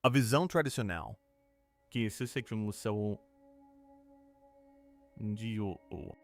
A visão tradicional, que se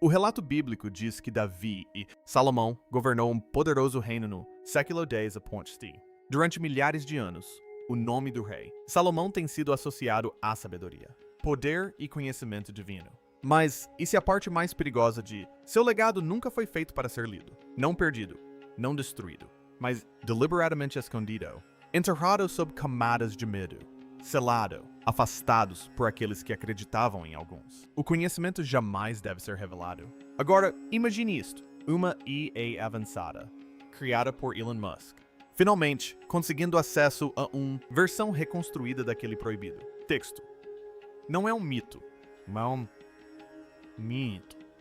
o relato bíblico diz que Davi e Salomão governou um poderoso reino no século X a.C. Durante milhares de anos, o nome do rei Salomão tem sido associado à sabedoria, poder e conhecimento divino. Mas e se a parte mais perigosa de seu legado nunca foi feito para ser lido, não perdido, não destruído, mas deliberadamente escondido, enterrado sob camadas de medo, selado, afastados por aqueles que acreditavam em alguns. O conhecimento jamais deve ser revelado. Agora, imagine isto, uma IA avançada, criada por Elon Musk, finalmente conseguindo acesso a uma versão reconstruída daquele proibido. Texto. Não é um mito,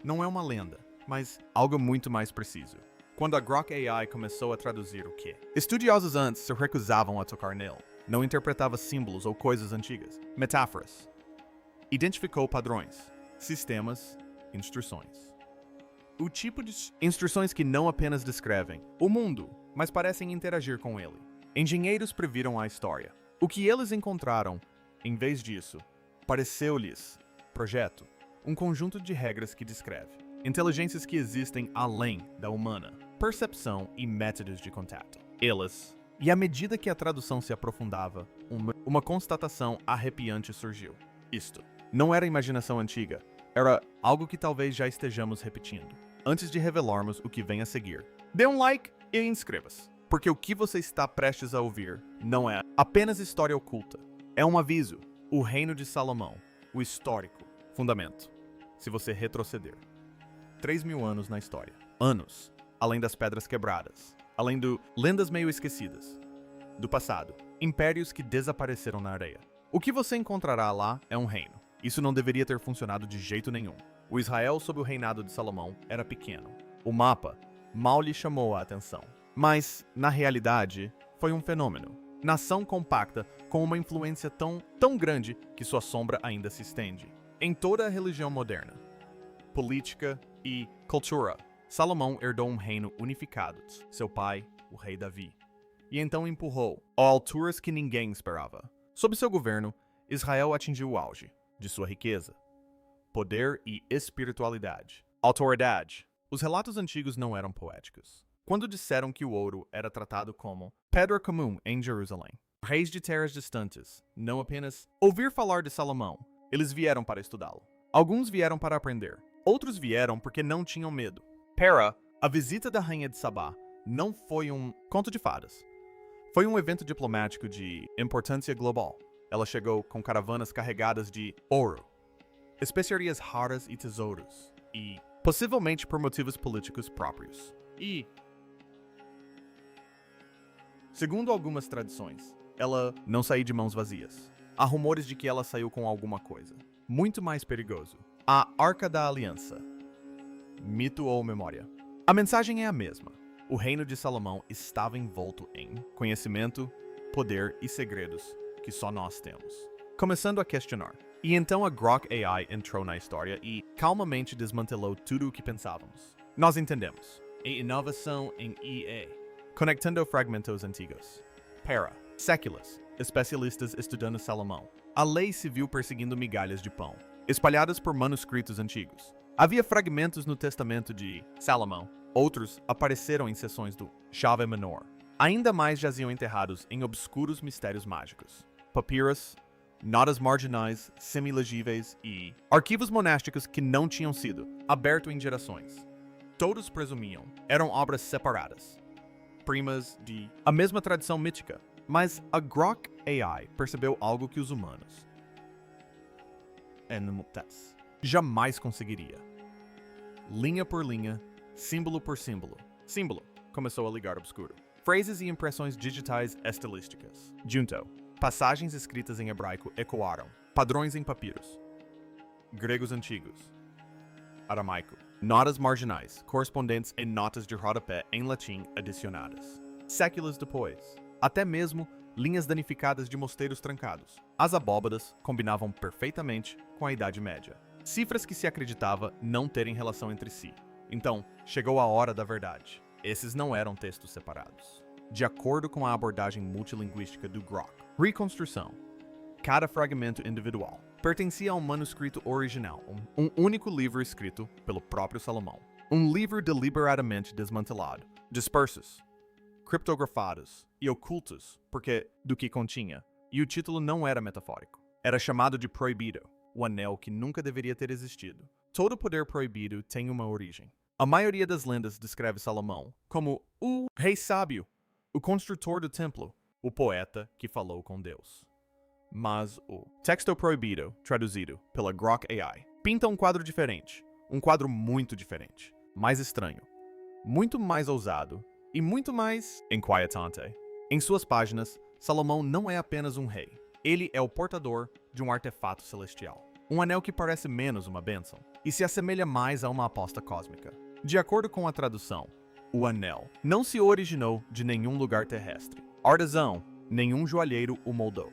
não é uma lenda, mas algo muito mais preciso. Quando a Grok AI começou a traduzir o que estudiosos antes se recusavam a tocar nele, não interpretava símbolos ou coisas antigas, metáforas. Identificou padrões, sistemas, instruções. O tipo de instruções que não apenas descrevem o mundo, mas parecem interagir com ele. Engenheiros previram a história. O que eles encontraram, em vez disso, pareceu-lhes projeto, um conjunto de regras que descreve inteligências que existem além da humana, percepção e métodos de contato. Elas. E à medida que a tradução se aprofundava, uma constatação arrepiante surgiu. Isto não era imaginação antiga, era algo que talvez já estejamos repetindo. Antes de revelarmos o que vem a seguir, dê um like e inscreva-se, porque o que você está prestes a ouvir não é apenas história oculta. É um aviso, o reino de Salomão, o histórico fundamento. Se você retroceder 3.000 anos na história, anos, além das pedras quebradas, além do lendas meio esquecidas, do passado, impérios que desapareceram na areia. O que você encontrará lá é um reino. Isso não deveria ter funcionado de jeito nenhum. O Israel sob o reinado de Salomão era pequeno. O mapa mal lhe chamou a atenção. Mas, na realidade, foi um fenômeno. Nação compacta com uma influência tão grande que sua sombra ainda se estende. Em toda a religião moderna, política e cultura, Salomão herdou um reino unificado, seu pai, o rei Davi, e então empurrou a alturas que ninguém esperava. Sob seu governo, Israel atingiu o auge de sua riqueza, poder e espiritualidade. Autoridade. Os relatos antigos não eram poéticos. Quando disseram que o ouro era tratado como pedra comum em Jerusalém, reis de terras distantes, não apenas ouvir falar de Salomão, eles vieram para estudá-lo. Alguns vieram para aprender, outros vieram porque não tinham medo. A visita da rainha de Sabá não foi um conto de fadas. Foi um evento diplomático de importância global. Ela chegou com caravanas carregadas de ouro, especiarias raras e tesouros, e possivelmente por motivos políticos próprios. E, segundo algumas tradições, ela não saiu de mãos vazias. Há rumores de que ela saiu com alguma coisa. Muito mais perigoso. A Arca da Aliança. Mito ou memória? A mensagem é a mesma. O reino de Salomão estava envolto em conhecimento, poder e segredos que só nós temos. Começando a questionar. E então a Grok AI entrou na história e calmamente desmantelou tudo o que pensávamos. Nós entendemos. A inovação em IA. Conectando fragmentos antigos. Séculos. Especialistas estudando Salomão. A lei civil perseguindo migalhas de pão, espalhadas por manuscritos antigos. Havia fragmentos no testamento de Salomão. Outros apareceram em seções do Chave Menor. Ainda mais jaziam enterrados em obscuros mistérios mágicos. Papiros, notas marginais, semi-legíveis e arquivos monásticos que não tinham sido abertos em gerações. Todos presumiam eram obras separadas, primas de a mesma tradição mítica. Mas a Grok AI percebeu algo que os humanos jamais conseguiria. Linha por linha, símbolo por símbolo. Símbolo começou a ligar obscuro. Frases e impressões digitais estilísticas. Junto. Passagens escritas em hebraico ecoaram. Padrões em papiros. Gregos antigos. Aramaico. Notas marginais, correspondentes em notas de rodapé em latim adicionadas. Séculos depois, até mesmo linhas danificadas de mosteiros trancados. As abóbadas combinavam perfeitamente com a Idade Média. Cifras que se acreditava não terem relação entre si. Então, chegou a hora da verdade. Esses não eram textos separados. De acordo com a abordagem multilinguística do Grok, reconstrução cada fragmento individual pertencia a um manuscrito original, um único livro escrito pelo próprio Salomão. Um livro deliberadamente desmantelado, dispersos, criptografados e ocultos porque do que continha, e o título não era metafórico. Era chamado de Proibido, o anel que nunca deveria ter existido. Todo poder proibido tem uma origem. A maioria das lendas descreve Salomão como o rei sábio, o construtor do templo, o poeta que falou com Deus. Mas o Texto Proibido, traduzido pela Grok AI, pinta um quadro diferente, um quadro muito diferente, mais estranho, muito mais ousado e muito mais inquietante. Em suas páginas, Salomão não é apenas um rei, ele é o portador de um artefato celestial. Um anel que parece menos uma bênção e se assemelha mais a uma aposta cósmica. De acordo com a tradução, o anel não se originou de nenhum lugar terrestre. Artesão, nenhum joalheiro o moldou.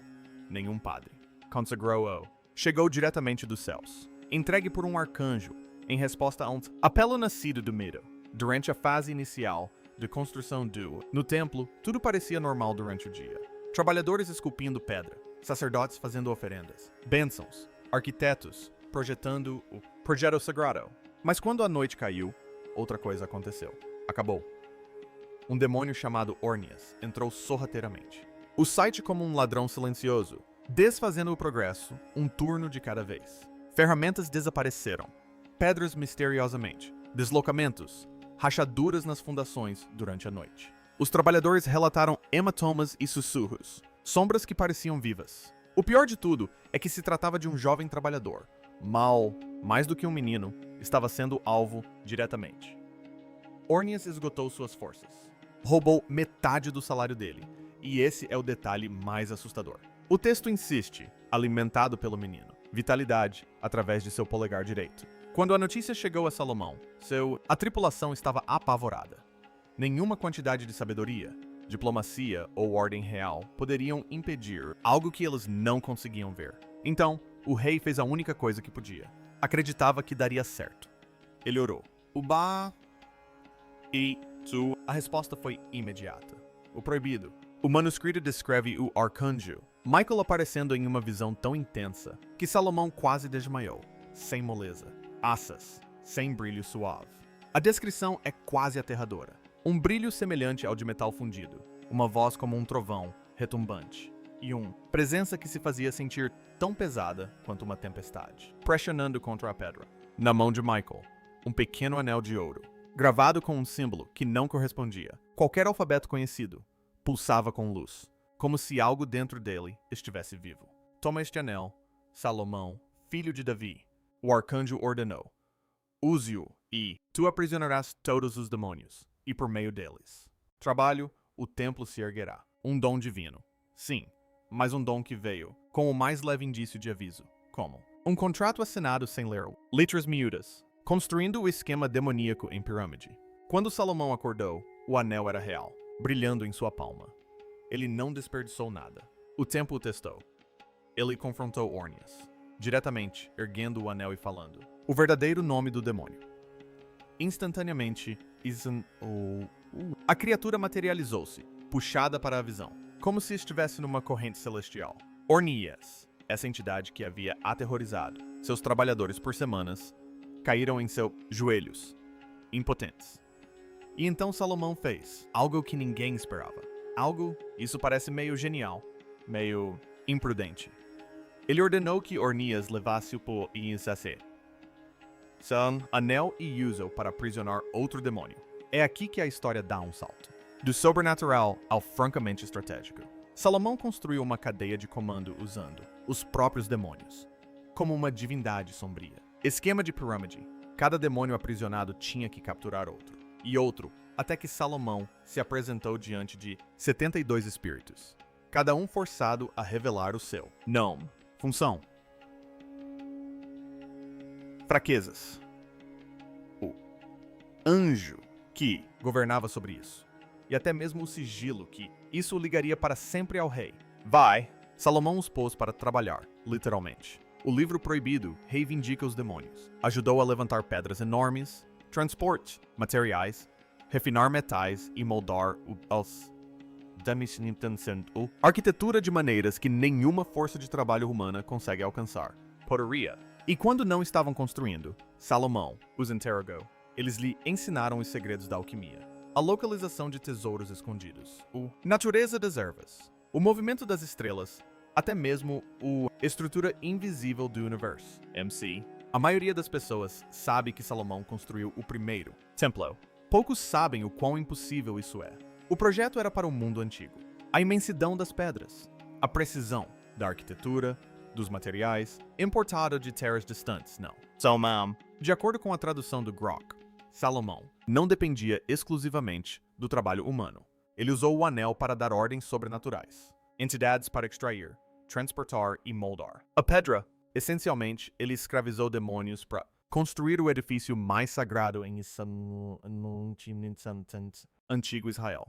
Nenhum padre consagrou-o. Chegou diretamente dos céus, entregue por um arcanjo, em resposta a um apelo nascido do medo. Durante a fase inicial de construção no templo, tudo parecia normal durante o dia. Trabalhadores esculpindo pedra, sacerdotes fazendo oferendas, bênçãos, arquitetos projetando o projeto sagrado. Mas quando a noite caiu, outra coisa aconteceu. Acabou. Um demônio chamado Ornias entrou sorrateiramente. O site como um ladrão silencioso, desfazendo o progresso, um turno de cada vez. Ferramentas desapareceram. Pedras misteriosamente. Deslocamentos. Rachaduras nas fundações durante a noite. Os trabalhadores relataram hematomas e sussurros. Sombras que pareciam vivas. O pior de tudo é que se tratava de um jovem trabalhador. Mal, mais do que um menino, estava sendo alvo diretamente. Ornias esgotou suas forças. Roubou metade do salário dele. E esse é o detalhe mais assustador. O texto insiste, alimentado pelo menino, vitalidade através de seu polegar direito. Quando a notícia chegou a Salomão, a tripulação estava apavorada. Nenhuma quantidade de sabedoria, diplomacia ou ordem real poderiam impedir algo que eles não conseguiam ver. Então, o rei fez a única coisa que podia. Acreditava que daria certo. Ele orou. Uba e tu. A resposta foi imediata. O proibido. O manuscrito descreve o arcanjo, Michael aparecendo em uma visão tão intensa que Salomão quase desmaiou, sem moleza, assas, sem brilho suave. A descrição é quase aterradora. Um brilho semelhante ao de metal fundido, uma voz como um trovão, retumbante, e presença que se fazia sentir tão pesada quanto uma tempestade, pressionando contra a pedra. Na mão de Michael, um pequeno anel de ouro, gravado com um símbolo que não correspondia. Qualquer alfabeto conhecido pulsava com luz, como se algo dentro dele estivesse vivo. Toma este anel, Salomão, filho de Davi. O arcanjo ordenou. Use-o e tu aprisionarás todos os demônios, e por meio deles. Trabalho, o templo se erguerá. Um dom divino. Sim, mas um dom que veio com o mais leve indício de aviso. Como? Um contrato assinado sem ler letras miúdas, construindo o esquema demoníaco em pirâmide. Quando Salomão acordou, o anel era real, brilhando em sua palma. Ele não desperdiçou nada. O tempo o testou. Ele confrontou Ornias, diretamente, erguendo o anel e falando o verdadeiro nome do demônio. Instantaneamente, a criatura materializou-se, puxada para a visão, como se estivesse numa corrente celestial. Ornias, essa entidade que havia aterrorizado seus trabalhadores por semanas, caíram em seus joelhos, impotentes. E então Salomão fez algo que ninguém esperava. Isso parece meio genial, meio imprudente. Ele ordenou que Ornias levasse-o por Insace, seu anel e usa-o para aprisionar outro demônio. É aqui que a história dá um salto. Do sobrenatural ao francamente estratégico. Salomão construiu uma cadeia de comando usando os próprios demônios, como uma divindade sombria. Esquema de pirâmide. Cada demônio aprisionado tinha que capturar outro. E outro, até que Salomão se apresentou diante de 72 espíritos, cada um forçado a revelar o seu nome, função, fraquezas. O anjo que governava sobre isso, e até mesmo o sigilo que isso o ligaria para sempre ao rei. Salomão os pôs para trabalhar, literalmente. O livro proibido reivindica os demônios, ajudou a levantar pedras enormes, transporte materiais, refinar metais e moldar os arquitetura de maneiras que nenhuma força de trabalho humana consegue alcançar. Poderia. E quando não estavam construindo, Salomão os interrogou. Eles lhe ensinaram os segredos da alquimia, a localização de tesouros escondidos, a natureza das ervas, o movimento das estrelas, até mesmo a estrutura invisível do universo, MC. A maioria das pessoas sabe que Salomão construiu o primeiro templo. Poucos sabem o quão impossível isso é. O projeto era para o mundo antigo. A imensidão das pedras, a precisão da arquitetura, dos materiais, importada de terras distantes, não. Salomão. De acordo com a tradução do Grok, Salomão não dependia exclusivamente do trabalho humano. Ele usou o anel para dar ordens sobrenaturais, entidades para extrair, transportar e moldar. A pedra. Essencialmente, ele escravizou demônios para construir o edifício mais sagrado em antigo Israel.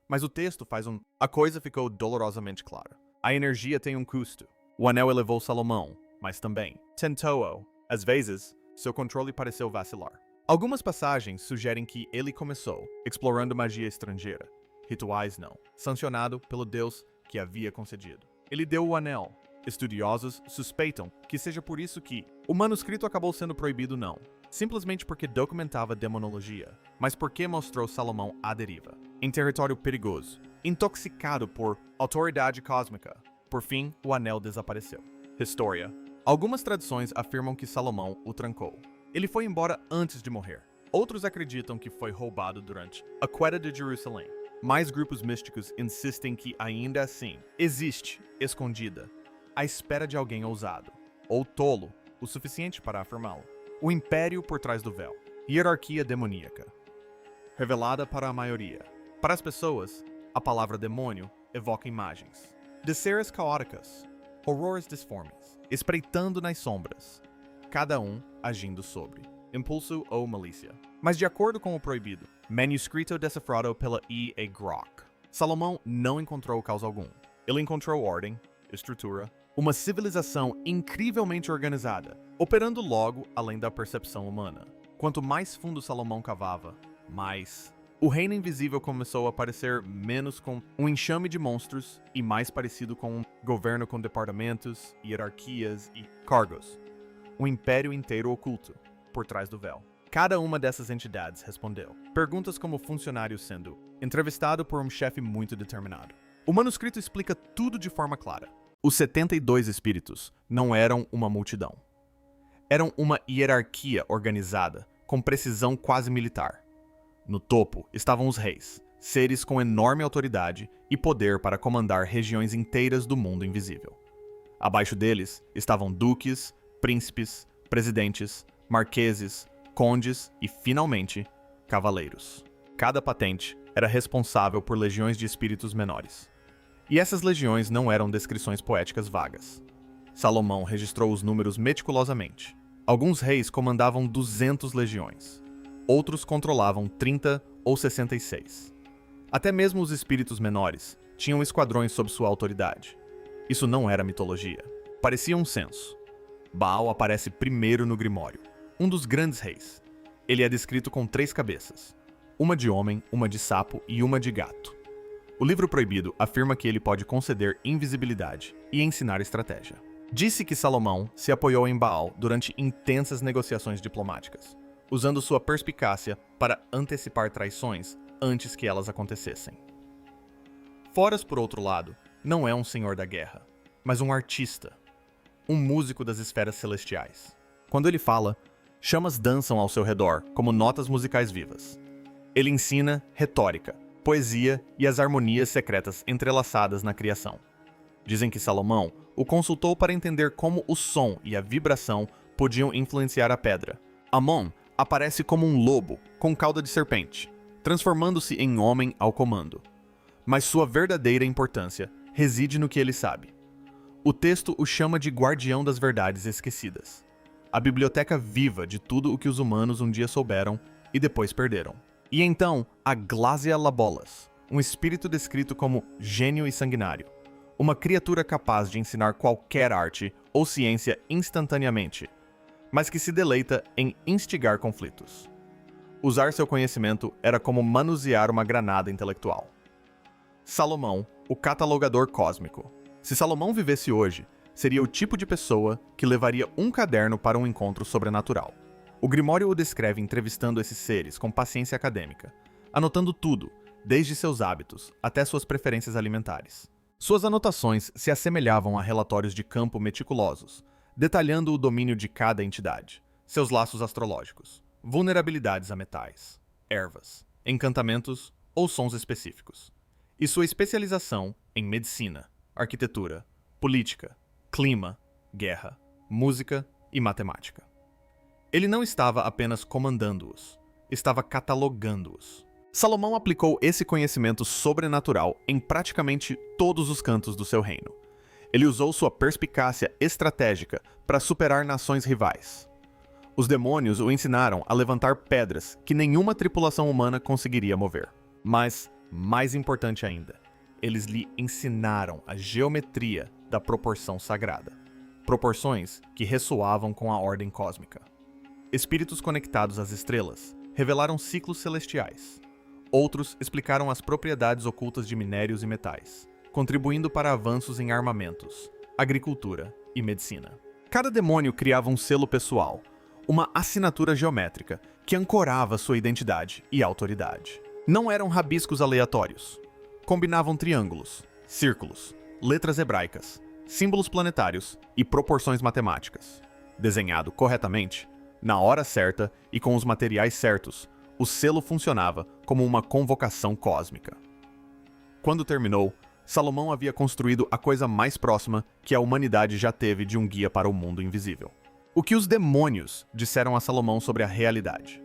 Mas o texto faz a coisa ficou dolorosamente clara. A energia tem um custo. O anel elevou Salomão, mas também tentou-o. Às vezes, seu controle pareceu vacilar. Algumas passagens sugerem que ele começou explorando magia estrangeira, rituais não, sancionado pelo Deus que havia concedido. Ele deu o anel. Estudiosos suspeitam que seja por isso que o manuscrito acabou sendo proibido não, simplesmente porque documentava demonologia, mas porque mostrou Salomão à deriva, em território perigoso, intoxicado por autoridade cósmica. Por fim, o anel desapareceu. História. Algumas tradições afirmam que Salomão o trancou. Ele foi embora antes de morrer. Outros acreditam que foi roubado durante a queda de Jerusalém. Mais grupos místicos insistem que ainda assim existe, escondida, à espera de alguém ousado, ou tolo, o suficiente para afirmá-lo. O império por trás do véu. Hierarquia demoníaca. Revelada para a maioria. Para as pessoas, a palavra demônio evoca imagens de seres caóticas, horrores disformes, espreitando nas sombras, cada um agindo sobre impulso ou malícia. Mas de acordo com o proibido, manuscrito decifrado pela E.A. Grok, Salomão não encontrou causa algum. Ele encontrou ordem, estrutura, uma civilização incrivelmente organizada, operando logo além da percepção humana. Quanto mais fundo Salomão cavava, mais o reino invisível começou a parecer menos com um enxame de monstros e mais parecido com um governo com departamentos, hierarquias e cargos. Um império inteiro oculto, por trás do véu. Cada uma dessas entidades respondeu. Perguntas como funcionário sendo entrevistado por um chefe muito determinado. O manuscrito explica tudo de forma clara. Os 72 espíritos não eram uma multidão. Eram uma hierarquia organizada, com precisão quase militar. No topo estavam os reis, seres com enorme autoridade e poder para comandar regiões inteiras do mundo invisível. Abaixo deles estavam duques, príncipes, presidentes, marqueses, condes e, finalmente, cavaleiros. Cada patente era responsável por legiões de espíritos menores. E essas legiões não eram descrições poéticas vagas. Salomão registrou os números meticulosamente. Alguns reis comandavam 200 legiões. Outros controlavam 30 ou 66. Até mesmo os espíritos menores tinham esquadrões sob sua autoridade. Isso não era mitologia. Parecia um censo. Baal aparece primeiro no Grimório, um dos grandes reis. Ele é descrito com 3 cabeças, uma de homem, uma de sapo e uma de gato. O livro proibido afirma que ele pode conceder invisibilidade e ensinar estratégia. Disse que Salomão se apoiou em Baal durante intensas negociações diplomáticas, usando sua perspicácia para antecipar traições antes que elas acontecessem. Foras, por outro lado, não é um senhor da guerra, mas um artista, um músico das esferas celestiais. Quando ele fala, chamas dançam ao seu redor como notas musicais vivas. Ele ensina retórica, poesia e as harmonias secretas entrelaçadas na criação. Dizem que Salomão o consultou para entender como o som e a vibração podiam influenciar a pedra. Amon aparece como um lobo com cauda de serpente, transformando-se em homem ao comando. Mas sua verdadeira importância reside no que ele sabe. O texto o chama de guardião das verdades esquecidas, a biblioteca viva de tudo o que os humanos um dia souberam e depois perderam. E então, a Glásia Labolas, um espírito descrito como gênio e sanguinário, uma criatura capaz de ensinar qualquer arte ou ciência instantaneamente, mas que se deleita em instigar conflitos. Usar seu conhecimento era como manusear uma granada intelectual. Salomão, o catalogador cósmico. Se Salomão vivesse hoje, seria o tipo de pessoa que levaria um caderno para um encontro sobrenatural. O Grimório o descreve entrevistando esses seres com paciência acadêmica, anotando tudo, desde seus hábitos até suas preferências alimentares. Suas anotações se assemelhavam a relatórios de campo meticulosos, detalhando o domínio de cada entidade, seus laços astrológicos, vulnerabilidades a metais, ervas, encantamentos ou sons específicos, e sua especialização em medicina, arquitetura, política, clima, guerra, música e matemática. Ele não estava apenas comandando-os, estava catalogando-os. Salomão aplicou esse conhecimento sobrenatural em praticamente todos os cantos do seu reino. Ele usou sua perspicácia estratégica para superar nações rivais. Os demônios o ensinaram a levantar pedras que nenhuma tripulação humana conseguiria mover. Mas, mais importante ainda, eles lhe ensinaram a geometria da proporção sagrada. Proporções que ressoavam com a ordem cósmica. Espíritos conectados às estrelas revelaram ciclos celestiais. Outros explicaram as propriedades ocultas de minérios e metais, contribuindo para avanços em armamentos, agricultura e medicina. Cada demônio criava um selo pessoal, uma assinatura geométrica que ancorava sua identidade e autoridade. Não eram rabiscos aleatórios. Combinavam triângulos, círculos, letras hebraicas, símbolos planetários e proporções matemáticas. Desenhado corretamente, na hora certa e com os materiais certos, o selo funcionava como uma convocação cósmica. Quando terminou, Salomão havia construído a coisa mais próxima que a humanidade já teve de um guia para o mundo invisível. O que os demônios disseram a Salomão sobre a realidade?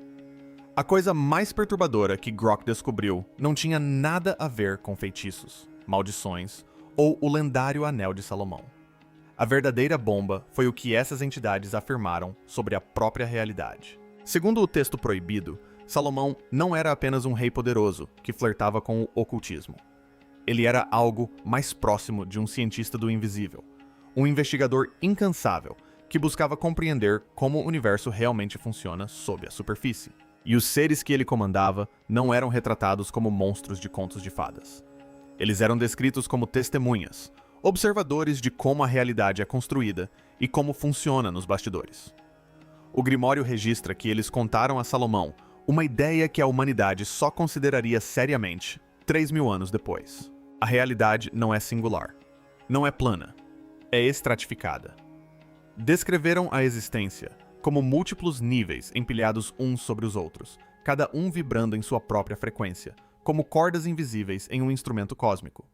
A coisa mais perturbadora que Grok descobriu não tinha nada a ver com feitiços, maldições ou o lendário Anel de Salomão. A verdadeira bomba foi o que essas entidades afirmaram sobre a própria realidade. Segundo o texto proibido, Salomão não era apenas um rei poderoso que flertava com o ocultismo. Ele era algo mais próximo de um cientista do invisível, um investigador incansável que buscava compreender como o universo realmente funciona sob a superfície. E os seres que ele comandava não eram retratados como monstros de contos de fadas. Eles eram descritos como testemunhas, observadores de como a realidade é construída e como funciona nos bastidores. O Grimório registra que eles contaram a Salomão uma ideia que a humanidade só consideraria seriamente 3.000 anos depois. A realidade não é singular, não é plana, é estratificada. Descreveram a existência como múltiplos níveis empilhados uns sobre os outros, cada um vibrando em sua própria frequência, como cordas invisíveis em um instrumento cósmico.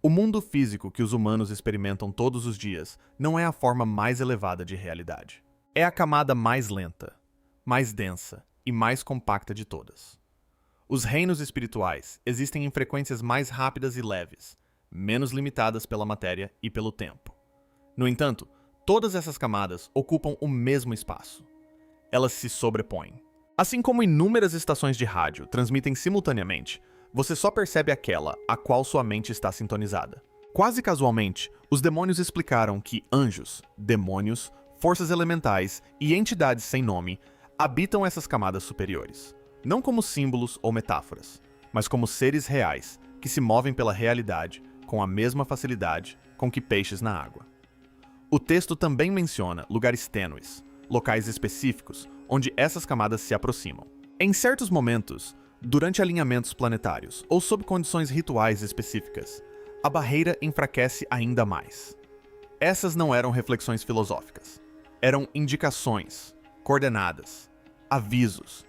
O mundo físico que os humanos experimentam todos os dias não é a forma mais elevada de realidade. É a camada mais lenta, mais densa e mais compacta de todas. Os reinos espirituais existem em frequências mais rápidas e leves, menos limitadas pela matéria e pelo tempo. No entanto, todas essas camadas ocupam o mesmo espaço. Elas se sobrepõem. Assim como inúmeras estações de rádio transmitem simultaneamente, você só percebe aquela a qual sua mente está sintonizada. Quase casualmente, os demônios explicaram que anjos, demônios, forças elementais e entidades sem nome habitam essas camadas superiores, não como símbolos ou metáforas, mas como seres reais que se movem pela realidade com a mesma facilidade com que peixes na água. O texto também menciona lugares tênues, locais específicos onde essas camadas se aproximam. Em certos momentos, durante alinhamentos planetários ou sob condições rituais específicas, a barreira enfraquece ainda mais. Essas não eram reflexões filosóficas. Eram indicações, coordenadas, avisos.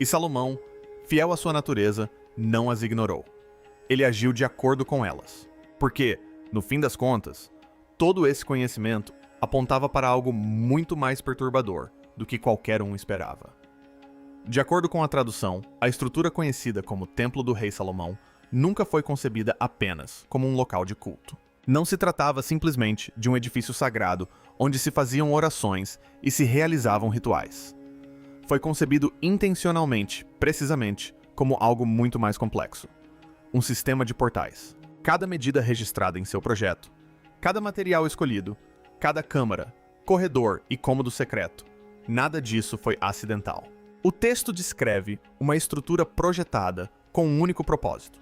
E Salomão, fiel à sua natureza, não as ignorou. Ele agiu de acordo com elas. Porque, no fim das contas, todo esse conhecimento apontava para algo muito mais perturbador do que qualquer um esperava. De acordo com a tradução, a estrutura conhecida como Templo do Rei Salomão nunca foi concebida apenas como um local de culto. Não se tratava simplesmente de um edifício sagrado onde se faziam orações e se realizavam rituais. Foi concebido intencionalmente, precisamente, como algo muito mais complexo. Um sistema de portais. Cada medida registrada em seu projeto, cada material escolhido, cada câmara, corredor e cômodo secreto, nada disso foi acidental. O texto descreve uma estrutura projetada com um único propósito: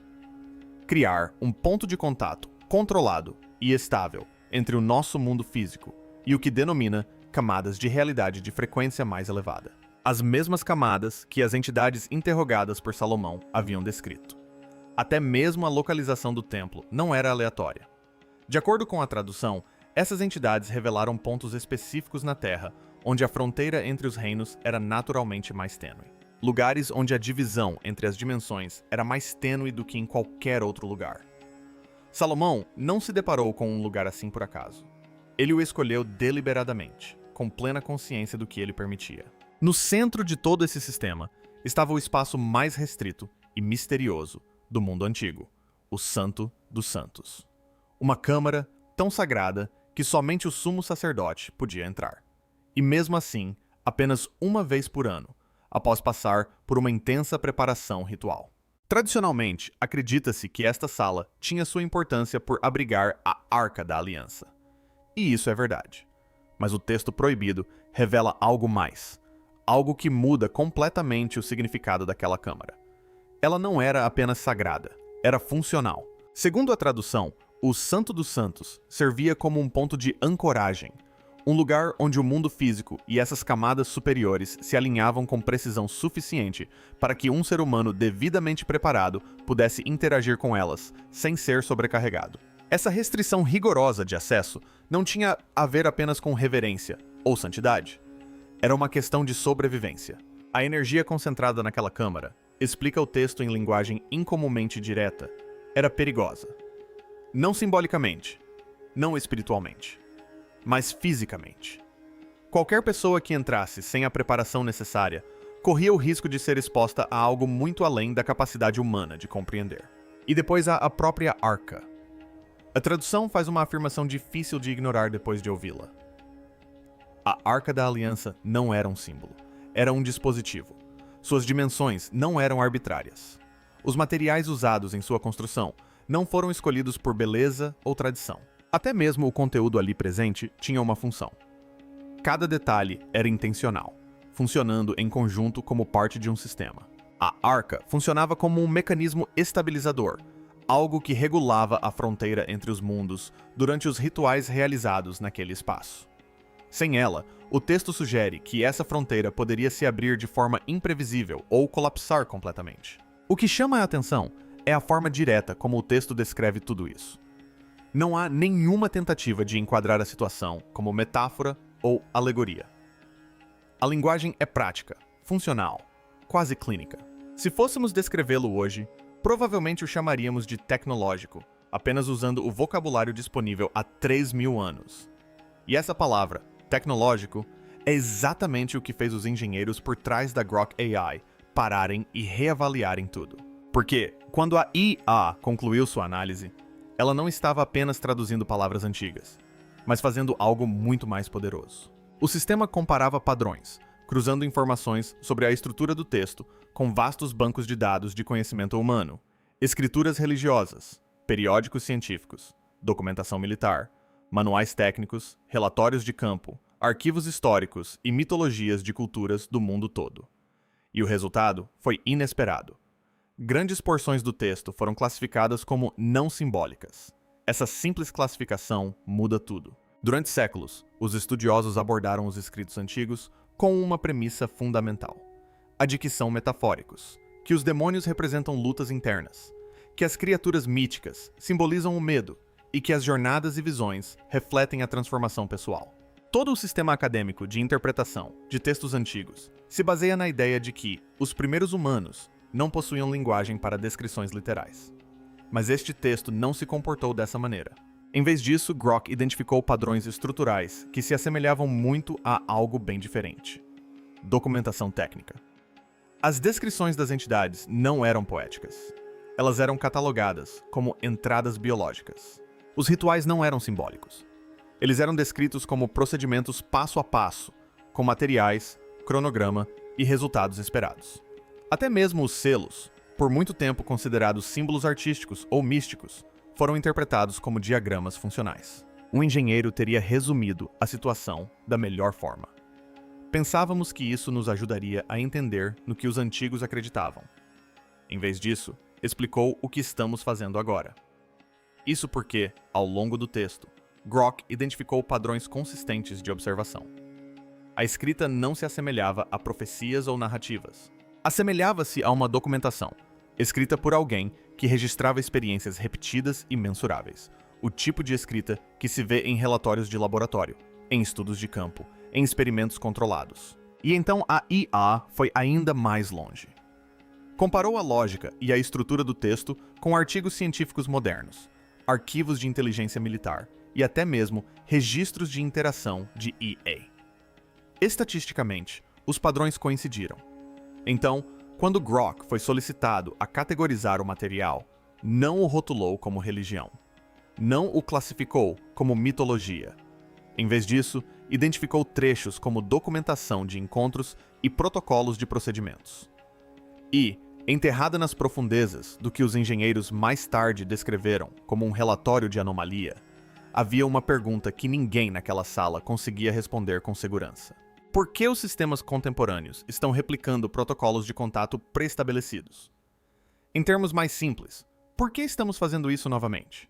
criar um ponto de contato controlado e estável entre o nosso mundo físico e o que denomina camadas de realidade de frequência mais elevada. As mesmas camadas que as entidades interrogadas por Salomão haviam descrito. Até mesmo a localização do templo não era aleatória. De acordo com a tradução, essas entidades revelaram pontos específicos na Terra onde a fronteira entre os reinos era naturalmente mais tênue. Lugares onde a divisão entre as dimensões era mais tênue do que em qualquer outro lugar. Salomão não se deparou com um lugar assim por acaso. Ele o escolheu deliberadamente, com plena consciência do que ele permitia. No centro de todo esse sistema estava o espaço mais restrito e misterioso do mundo antigo, o Santo dos Santos. Uma câmara tão sagrada que somente o sumo sacerdote podia entrar. E mesmo assim, apenas uma vez por ano, após passar por uma intensa preparação ritual. Tradicionalmente, acredita-se que esta sala tinha sua importância por abrigar a Arca da Aliança. E isso é verdade. Mas o texto proibido revela algo mais. Algo que muda completamente o significado daquela câmara. Ela não era apenas sagrada, era funcional. Segundo a tradução, o Santo dos Santos servia como um ponto de ancoragem, um lugar onde o mundo físico e essas camadas superiores se alinhavam com precisão suficiente para que um ser humano devidamente preparado pudesse interagir com elas, sem ser sobrecarregado. Essa restrição rigorosa de acesso não tinha a ver apenas com reverência ou santidade. Era uma questão de sobrevivência. A energia concentrada naquela câmara, explica o texto em linguagem incomumente direta, era perigosa. Não simbolicamente, não espiritualmente, mas fisicamente. Qualquer pessoa que entrasse sem a preparação necessária corria o risco de ser exposta a algo muito além da capacidade humana de compreender. E depois a própria arca. A tradução faz uma afirmação difícil de ignorar depois de ouvi-la. A Arca da Aliança não era um símbolo, era um dispositivo. Suas dimensões não eram arbitrárias. Os materiais usados em sua construção não foram escolhidos por beleza ou tradição. Até mesmo o conteúdo ali presente tinha uma função. Cada detalhe era intencional, funcionando em conjunto como parte de um sistema. A arca funcionava como um mecanismo estabilizador, algo que regulava a fronteira entre os mundos durante os rituais realizados naquele espaço. Sem ela, o texto sugere que essa fronteira poderia se abrir de forma imprevisível ou colapsar completamente. O que chama a atenção é a forma direta como o texto descreve tudo isso. Não há nenhuma tentativa de enquadrar a situação como metáfora ou alegoria. A linguagem é prática, funcional, quase clínica. Se fôssemos descrevê-lo hoje, provavelmente o chamaríamos de tecnológico, apenas usando o vocabulário disponível há 3.000 anos. E essa palavra, tecnológico, é exatamente o que fez os engenheiros por trás da Grok AI pararem e reavaliarem tudo. Porque, quando a IA concluiu sua análise, ela não estava apenas traduzindo palavras antigas, mas fazendo algo muito mais poderoso. O sistema comparava padrões, cruzando informações sobre a estrutura do texto com vastos bancos de dados de conhecimento humano, escrituras religiosas, periódicos científicos, documentação militar, manuais técnicos, relatórios de campo, arquivos históricos e mitologias de culturas do mundo todo. E o resultado foi inesperado. Grandes porções do texto foram classificadas como não simbólicas. Essa simples classificação muda tudo. Durante séculos, os estudiosos abordaram os escritos antigos com uma premissa fundamental: a de que são metafóricos, que os demônios representam lutas internas, que as criaturas míticas simbolizam o medo e que as jornadas e visões refletem a transformação pessoal. Todo o sistema acadêmico de interpretação de textos antigos se baseia na ideia de que os primeiros humanos não possuíam linguagem para descrições literais. Mas este texto não se comportou dessa maneira. Em vez disso, Grok identificou padrões estruturais que se assemelhavam muito a algo bem diferente: documentação técnica. As descrições das entidades não eram poéticas. Elas eram catalogadas como entradas biológicas. Os rituais não eram simbólicos. Eles eram descritos como procedimentos passo a passo, com materiais, cronograma e resultados esperados. Até mesmo os selos, por muito tempo considerados símbolos artísticos ou místicos, foram interpretados como diagramas funcionais. Um engenheiro teria resumido a situação da melhor forma. Pensávamos que isso nos ajudaria a entender no que os antigos acreditavam. Em vez disso, explicou o que estamos fazendo agora. Isso porque, ao longo do texto, Grok identificou padrões consistentes de observação. A escrita não se assemelhava a profecias ou narrativas. Assemelhava-se a uma documentação, escrita por alguém que registrava experiências repetidas e mensuráveis, o tipo de escrita que se vê em relatórios de laboratório, em estudos de campo, em experimentos controlados. E então a IA foi ainda mais longe. Comparou a lógica e a estrutura do texto com artigos científicos modernos, arquivos de inteligência militar e até mesmo registros de interação de EA. Estatisticamente, os padrões coincidiram. Então, quando Grok foi solicitado a categorizar o material, não o rotulou como religião. Não o classificou como mitologia. Em vez disso, identificou trechos como documentação de encontros e protocolos de procedimentos. E, enterrada nas profundezas do que os engenheiros mais tarde descreveram como um relatório de anomalia, havia uma pergunta que ninguém naquela sala conseguia responder com segurança. Por que os sistemas contemporâneos estão replicando protocolos de contato pré-estabelecidos? Em termos mais simples, por que estamos fazendo isso novamente?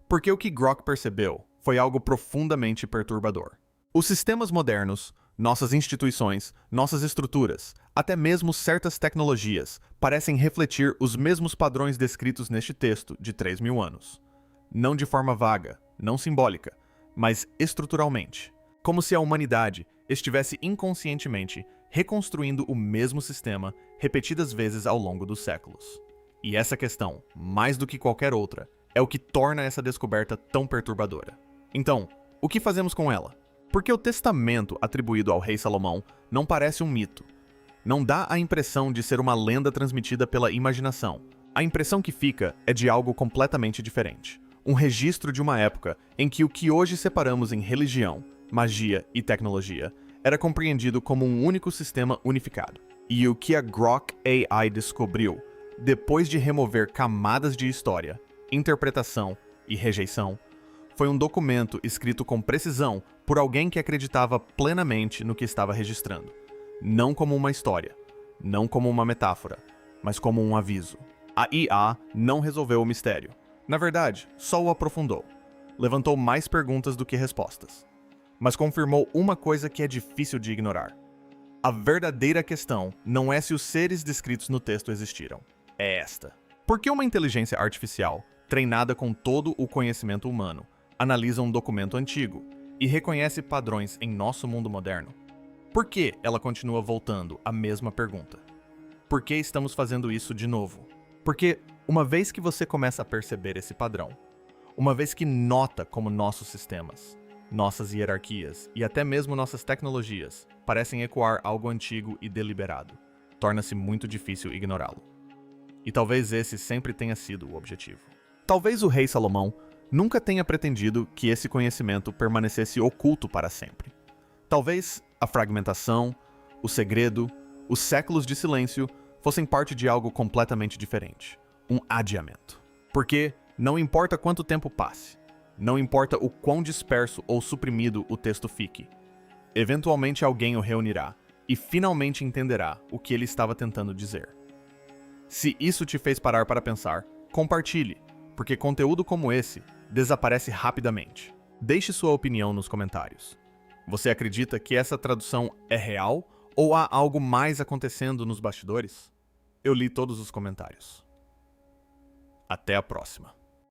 Porque o que Grok percebeu foi algo profundamente perturbador. Os sistemas modernos, nossas instituições, nossas estruturas, até mesmo certas tecnologias, parecem refletir os mesmos padrões descritos neste texto de 3.000 anos. Não de forma vaga, não simbólica, mas estruturalmente. Como se a humanidade estivesse inconscientemente reconstruindo o mesmo sistema repetidas vezes ao longo dos séculos. E essa questão, mais do que qualquer outra, é o que torna essa descoberta tão perturbadora. Então, o que fazemos com ela? Porque o testamento atribuído ao rei Salomão não parece um mito. Não dá a impressão de ser uma lenda transmitida pela imaginação. A impressão que fica é de algo completamente diferente. Um registro de uma época em que o que hoje separamos em religião, magia e tecnologia era compreendido como um único sistema unificado. E o que a Grok AI descobriu, depois de remover camadas de história, interpretação e rejeição, foi um documento escrito com precisão por alguém que acreditava plenamente no que estava registrando. Não como uma história, não como uma metáfora, mas como um aviso. A IA não resolveu o mistério. Na verdade, só o aprofundou. Levantou mais perguntas do que respostas. Mas confirmou uma coisa que é difícil de ignorar. A verdadeira questão não é se os seres descritos no texto existiram. É esta. Por que uma inteligência artificial, treinada com todo o conhecimento humano, analisa um documento antigo e reconhece padrões em nosso mundo moderno? Por que ela continua voltando à mesma pergunta? Por que estamos fazendo isso de novo? Porque, uma vez que você começa a perceber esse padrão, uma vez que nota como nossos sistemas, nossas hierarquias e até mesmo nossas tecnologias parecem ecoar algo antigo e deliberado, torna-se muito difícil ignorá-lo. E talvez esse sempre tenha sido o objetivo. Talvez o rei Salomão nunca tenha pretendido que esse conhecimento permanecesse oculto para sempre. Talvez a fragmentação, o segredo, os séculos de silêncio fossem parte de algo completamente diferente, um adiamento. Porque não importa quanto tempo passe, não importa o quão disperso ou suprimido o texto fique, eventualmente alguém o reunirá e finalmente entenderá o que ele estava tentando dizer. Se isso te fez parar para pensar, compartilhe, porque conteúdo como esse desaparece rapidamente. Deixe sua opinião nos comentários. Você acredita que essa tradução é real ou há algo mais acontecendo nos bastidores? Eu li todos os comentários. Até a próxima.